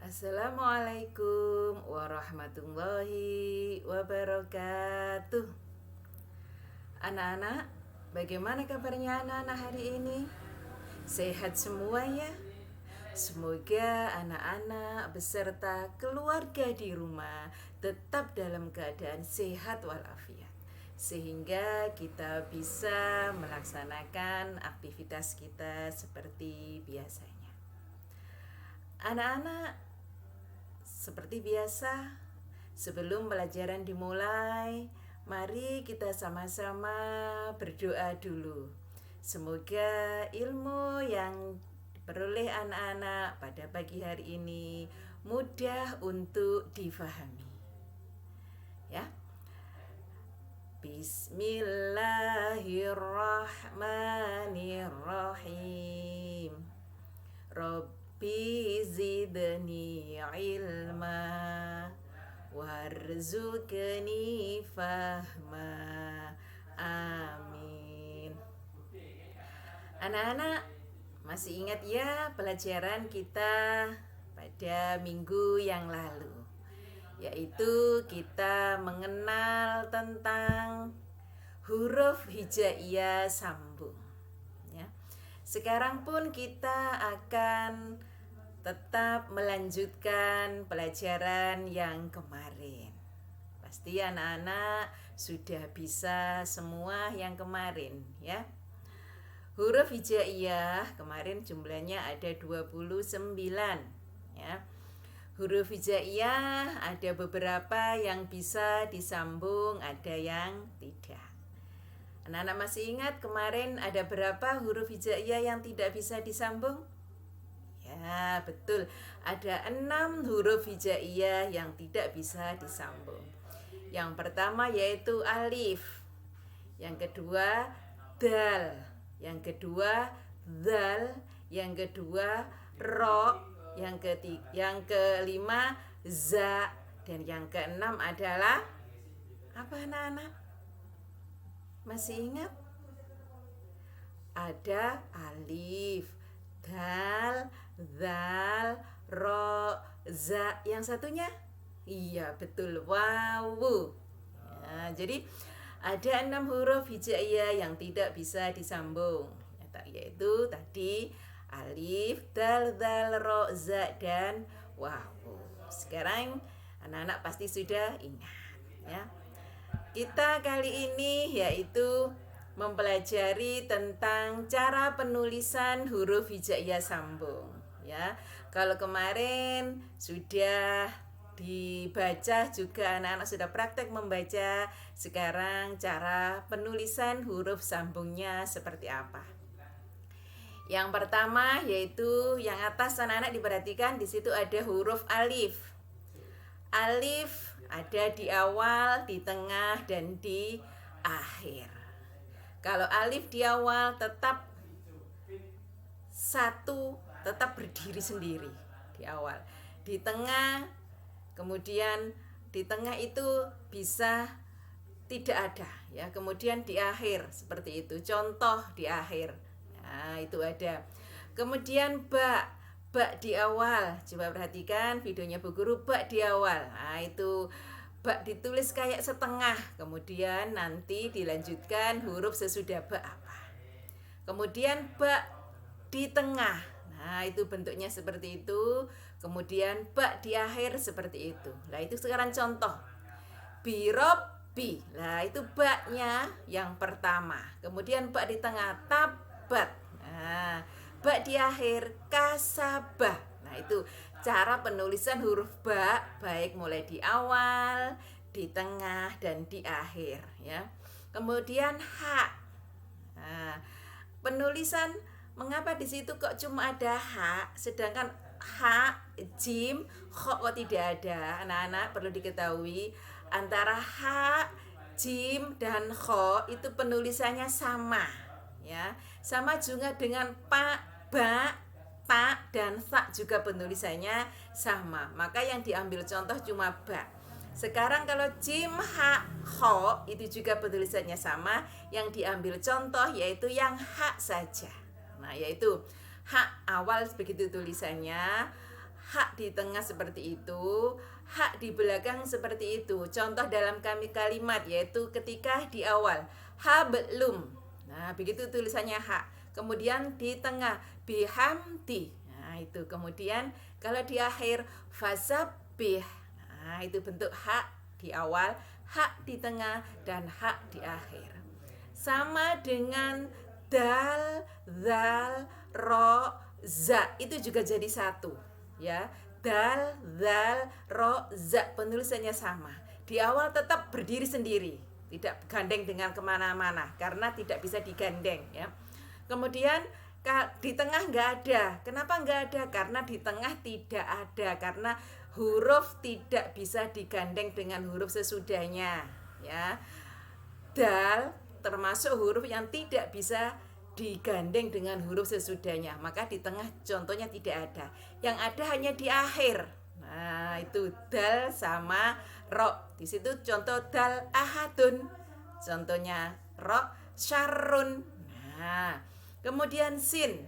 Assalamualaikum warahmatullahi wabarakatuh. Anak-anak, bagaimana kabarnya anak-anak hari ini? Sehat semua ya? Semoga anak-anak beserta keluarga di rumah tetap dalam keadaan sehat walafiat, sehingga kita bisa melaksanakan aktivitas kita seperti biasanya. Anak-anak, seperti biasa, sebelum pelajaran dimulai, mari kita sama-sama berdoa dulu. Semoga ilmu yang diperoleh anak-anak pada pagi hari ini mudah untuk difahami. Ya. Bismillahirrahmanirrahim. Rabbi zidni ilma warzuqni fahma. Amin. Anak-anak, masih ingat ya pelajaran kita pada minggu yang lalu, yaitu kita mengenal tentang huruf hijaiyah sambung. Ya. Sekarang pun kita akan tetap melanjutkan pelajaran yang kemarin. Pasti anak-anak sudah bisa semua yang kemarin ya. Huruf hijaiyah kemarin jumlahnya ada 29 ya. Huruf hijaiyah ada beberapa yang bisa disambung, ada yang tidak. Anak-anak masih ingat kemarin ada berapa huruf hijaiyah yang tidak bisa disambung? Ya, betul. Ada 6 huruf hijaiyah yang tidak bisa disambung. Yang pertama yaitu alif. Yang kedua dal. Yang kedua zal. Yang kedua ro. Yang kelima za. Dan yang keenam adalah apa anak-anak? Masih ingat? Ada alif, dal, zal, ro, za. Yang satunya? Iya, betul, wawu. Ya, jadi ada 6 huruf hijaiyah yang tidak bisa disambung, yaitu tadi alif, dal, zal, ro, za, dan wawu. Sekarang anak-anak pasti sudah ingat ya. Kita kali ini yaitu mempelajari tentang cara penulisan huruf hijaiyah sambung ya. Kalau kemarin sudah dibaca juga, anak-anak sudah praktek membaca. Sekarang cara penulisan huruf sambungnya seperti apa? Yang pertama yaitu yang atas, anak-anak diperhatikan di situ ada huruf alif. Alif ada di awal, di tengah, dan di akhir. Kalau alif di awal tetap satu, tetap berdiri sendiri di awal. Di tengah, kemudian di tengah itu bisa tidak ada ya. Kemudian di akhir seperti itu. Contoh di akhir. Nah, itu ada. Kemudian ba di awal. Coba perhatikan videonya Bu Guru, ba di awal. Nah, itu ba ditulis kayak setengah, kemudian nanti dilanjutkan huruf sesudah ba apa. Kemudian ba di tengah. Nah, itu bentuknya seperti itu. Kemudian ba di akhir seperti itu. Nah, itu sekarang contoh. Birobi. Nah, itu ba-nya yang pertama. Kemudian ba di tengah, tabat. Nah, ba di akhir, kasabah. Nah, itu cara penulisan huruf ba, baik mulai di awal, di tengah, dan di akhir ya. Kemudian ha. Nah, penulisan, mengapa di situ kok cuma ada ha, sedangkan ha, jim, kho kok tidak ada? Anak-anak perlu diketahui antara ha, jim, dan kho itu penulisannya sama ya. Sama juga dengan pa, ba, ta, dan sa juga penulisannya sama. Maka yang diambil contoh cuma ba. Sekarang kalau jim, ha, ho itu juga penulisannya sama. Yang diambil contoh yaitu yang ha saja. Nah, yaitu ha awal begitu tulisannya, hak di tengah seperti itu, hak di belakang seperti itu. Contoh dalam kalimat yaitu ketika di awal hablum. Nah, begitu tulisannya hak. Kemudian di tengah bihamdi. Nah, itu. Kemudian kalau di akhir fasabbih. Nah, itu bentuk hak di awal, hak di tengah, dan hak di akhir. Sama dengan dal, zal, ro, za, itu juga jadi satu, ya. Dal, zal, ro, za, penulisannya sama. Di awal tetap berdiri sendiri, tidak gandeng dengan kemana-mana karena tidak bisa digandeng, ya. Kemudian di tengah nggak ada. Kenapa nggak ada? Karena di tengah tidak ada, karena huruf tidak bisa digandeng dengan huruf sesudahnya, ya. Dal termasuk huruf yang tidak bisa digandeng dengan huruf sesudahnya, maka di tengah contohnya tidak ada. Yang ada hanya di akhir. Nah, itu dal sama ro. Di situ contoh dal ahadun. Contohnya ro syarrun. Nah, kemudian sin.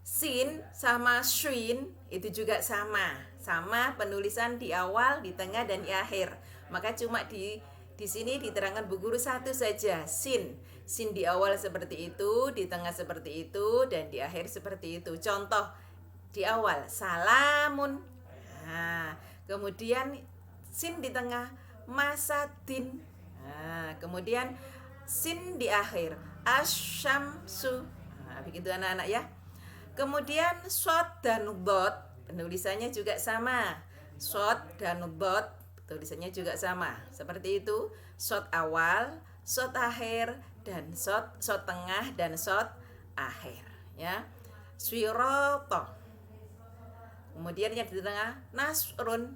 Sin sama shin itu juga sama penulisan di awal, di tengah, dan di akhir. Maka cuma di sini diterangkan Bu Guru satu saja, sin. Sin di awal seperti itu, di tengah seperti itu, dan di akhir seperti itu. Contoh di awal salamun. Nah, kemudian sin di tengah masadin. Nah, kemudian sin di akhir asyamsu. Nah, begitu anak-anak ya. Kemudian shod dan dot penulisannya juga sama. Shod dan dot tulisannya juga sama. Seperti itu, shod awal, shod akhir, dan shod tengah, dan shod akhir, ya. Swiroto. Kemudian yang di tengah nasrun,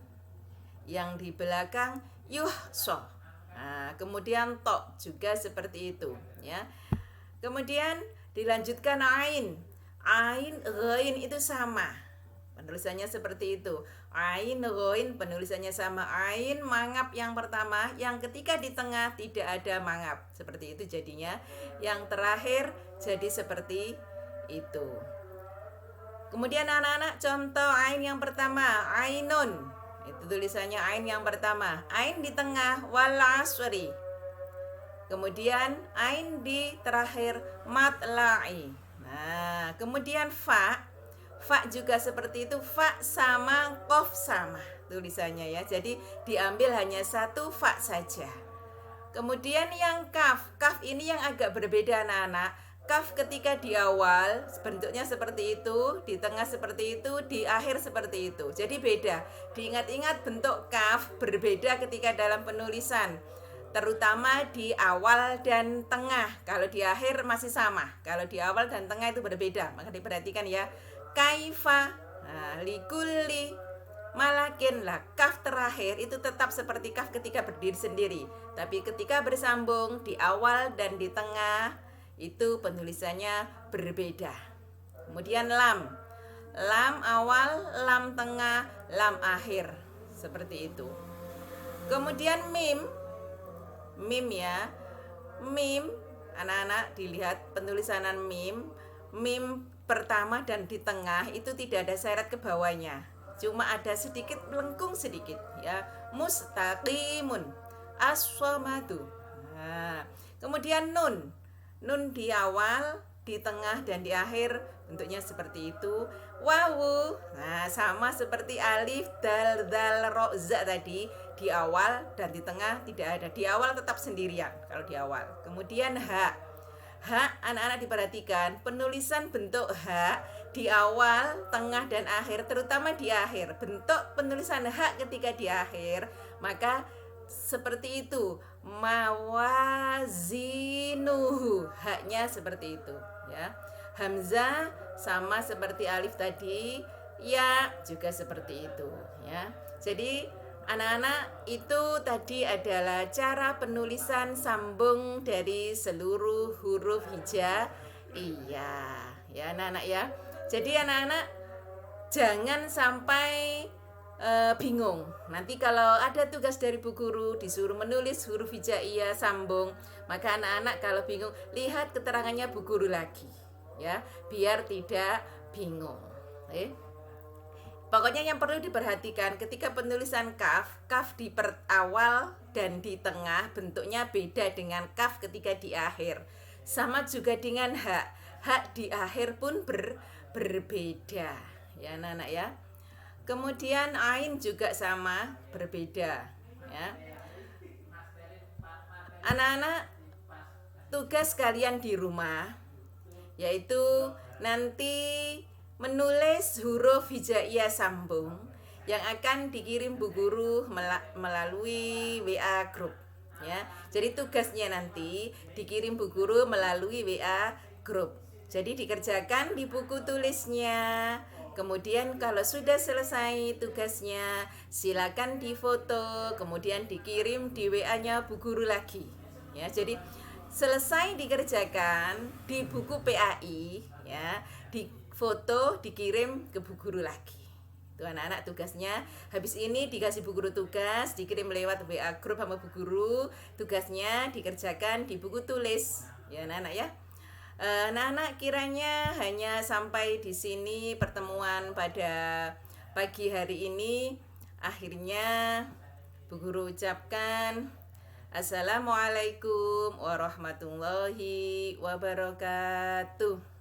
yang di belakang yuhso. Nah, kemudian to juga seperti itu, ya. Kemudian dilanjutkan ain. Ain, ghain itu sama. Penulisannya seperti itu. Ain, ghain penulisannya sama. Ain mangap yang pertama, yang ketiga di tengah tidak ada mangap. Seperti itu jadinya. Yang terakhir jadi seperti itu. Kemudian anak-anak contoh ain yang pertama, ainun. Itu tulisannya ain yang pertama. Ain di tengah, wal asri. Kemudian ain di terakhir, matla'i. Nah, kemudian fa juga seperti itu, fa sama qaf sama tulisannya, ya. Jadi diambil hanya satu fa saja. Kemudian yang kaf ini yang agak berbeda anak-anak. Kaf ketika di awal bentuknya seperti itu, di tengah seperti itu, di akhir seperti itu. Jadi beda. Diingat-ingat bentuk kaf berbeda ketika dalam penulisan, terutama di awal dan tengah. Kalau di akhir masih sama. Kalau di awal dan tengah itu berbeda. Maka diperhatikan ya. Kaifa, likulli, malakin lah. Kaf terakhir itu tetap seperti kaf ketika berdiri sendiri. Tapi ketika bersambung di awal dan di tengah itu penulisannya berbeda. Kemudian lam. Lam awal, lam tengah, lam akhir. Seperti itu. Kemudian mim. Mim ya. Mim, anak-anak dilihat penulisanan mim. Mim pertama dan di tengah itu tidak ada seret ke bawahnya. Cuma ada sedikit melengkung sedikit, ya. Mustaqimun, as-shamadu. Nah, kemudian nun. Nun di awal, di tengah, dan di akhir bentuknya seperti itu. Wawu, nah sama seperti alif, dal, dal, ro, za tadi, di awal dan di tengah tidak ada. Di awal tetap sendirian kalau di awal. Kemudian ha. Ha, anak-anak diperhatikan penulisan bentuk ha di awal, tengah, dan akhir, terutama di akhir. Bentuk penulisan ha ketika di akhir maka seperti itu, mawazinuhu, haknya seperti itu, ya. Hamzah sama seperti alif tadi, ya juga seperti itu, ya. Jadi anak-anak itu tadi adalah cara penulisan sambung dari seluruh huruf hijaiyah, ya anak-anak ya. Jadi anak-anak jangan sampai bingung. Nanti kalau ada tugas dari Bu Guru disuruh menulis huruf hijaiyah sambung, maka anak-anak kalau bingung lihat keterangannya Bu Guru lagi, ya, biar tidak bingung. Pokoknya yang perlu diperhatikan ketika penulisan kaf di awal dan di tengah bentuknya beda dengan kaf ketika di akhir. Sama juga dengan hak di akhir pun berbeda. Ya anak-anak ya. Kemudian ain juga sama, berbeda ya. Anak-anak, tugas kalian di rumah yaitu nanti menulis huruf hijaiyah sambung yang akan dikirim Bu Guru melalui WA grup ya. Jadi tugasnya nanti dikirim Bu Guru melalui WA grup. Jadi dikerjakan di buku tulisnya. Kemudian kalau sudah selesai tugasnya, silakan difoto, kemudian dikirim di WA-nya Bu Guru lagi. Ya, jadi selesai dikerjakan di buku PAI ya, di foto dikirim ke Bu Guru lagi. Itu anak-anak tugasnya. Habis ini dikasih Bu Guru tugas, dikirim lewat WA grup sama Bu Guru. Tugasnya dikerjakan di buku tulis. Ya anak-anak ya. Anak-anak kiranya hanya sampai di sini pertemuan pada pagi hari ini. Akhirnya Bu Guru ucapkan Assalamualaikum warahmatullahi wabarakatuh.